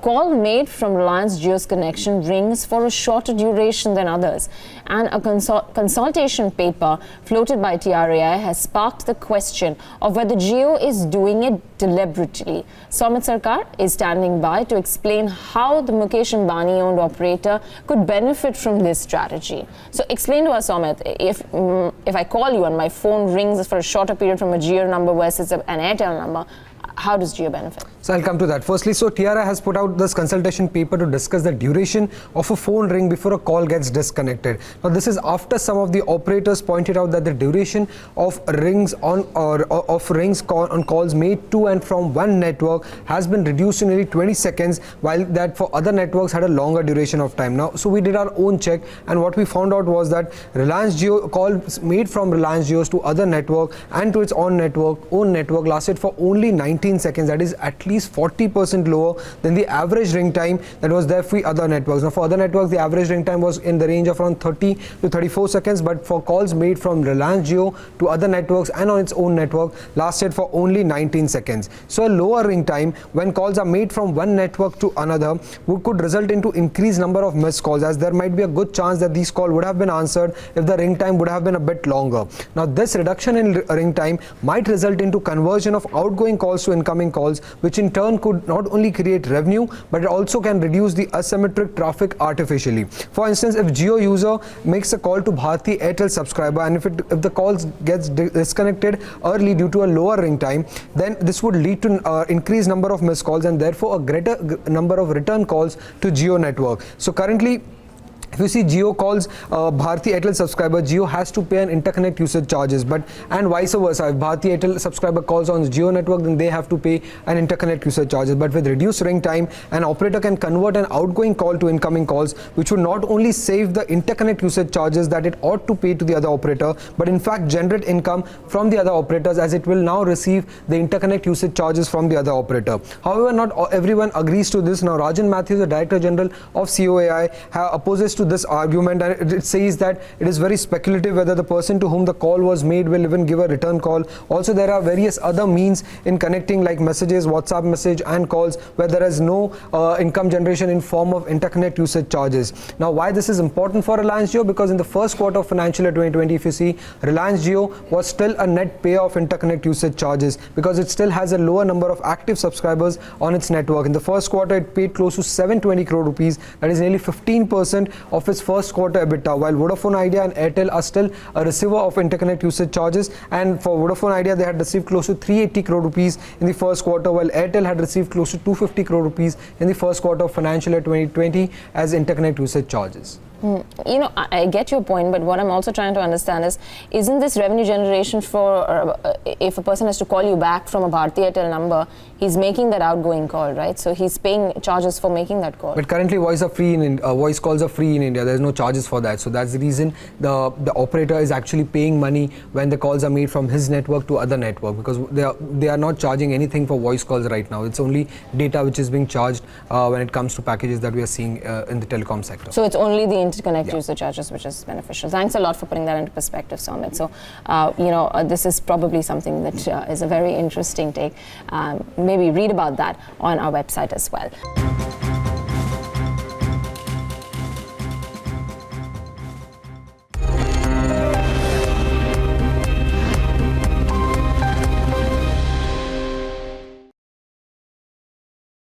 call made from Reliance Jio's connection rings for a shorter duration than others, and a consultation paper floated by TRAI has sparked the question of whether Jio is doing it deliberately. Soumit Sarkar is standing by to explain how the Mukesh Ambani-owned operator could benefit from this strategy. So explain to us, Soumit, if I call you and my phone rings for a shorter period from a Jio number versus an Airtel number, how does Jio benefit? So I'll come to that. Firstly, so TRAI has put out this consultation paper to discuss the duration of a phone ring before a call gets disconnected. Now this is after some of the operators pointed out that the duration of rings on calls made to and from one network has been reduced to nearly 20 seconds, while that for other networks had a longer duration of time. Now, so we did our own check, and what we found out was that Reliance Jio calls made from Reliance Jio's to other network and to its own network lasted for only 19 seconds. That is at least 40% lower than the average ring time that was there for other networks. Now for other networks, the average ring time was in the range of around 30 to 34 seconds, but for calls made from Reliance Jio to other networks and on its own network lasted for only 19 seconds. So a lower ring time when calls are made from one network to another could result into increased number of missed calls, as there might be a good chance that these calls would have been answered if the ring time would have been a bit longer. Now this reduction in ring time might result into conversion of outgoing calls to incoming calls, which in turn could not only create revenue, but it also can reduce the asymmetric traffic artificially. For instance, if Jio user makes a call to Bharti Airtel subscriber, and if the call gets disconnected early due to a lower ring time, then this would lead to increased number of missed calls and therefore a greater number of return calls to Jio network. So currently, if you see Jio calls Bharti Airtel subscriber, Jio has to pay an interconnect usage charges, and vice versa. If Bharti Airtel subscriber calls on Jio network, then they have to pay an interconnect usage charges. But with reduced ring time, an operator can convert an outgoing call to incoming calls, which would not only save the interconnect usage charges that it ought to pay to the other operator, but in fact generate income from the other operators, as it will now receive the interconnect usage charges from the other operator. However, not everyone agrees to this. Now Rajan Matthews, the Director General of COAI, opposes to this argument, and it says that it is very speculative whether the person to whom the call was made will even give a return call. Also, there are various other means in connecting, like messages, WhatsApp message and calls, where there is no income generation in form of interconnect usage charges. Now why this is important for Reliance Jio? Because in the first quarter of financial year 2020, if you see, Reliance Jio was still a net payer of interconnect usage charges, because it still has a lower number of active subscribers on its network. In the first quarter, it paid close to 720 crore rupees, that is nearly 15% of its first quarter EBITDA, while Vodafone Idea and Airtel are still a receiver of interconnect usage charges. And for Vodafone Idea, they had received close to 380 crore rupees in the first quarter, while Airtel had received close to 250 crore rupees in the first quarter of financial year 2020 as interconnect usage charges. You know, I get your point, but what I'm also trying to understand is, isn't this revenue generation for if a person has to call you back from a Bharti Airtel number, he's making that outgoing call, right? So he's paying charges for making that call. But currently voice calls are free in India. There's no charges for that. So that's the reason the operator is actually paying money when the calls are made from his network to other network, because they are not charging anything for voice calls right now. It's only data which is being charged when it comes to packages that we are seeing in the telecom sector. So it's only the interconnect usage charges which is beneficial. Thanks a lot for putting that into perspective, Soumit. So, this is probably something that is a very interesting take. Maybe read about that on our website as well.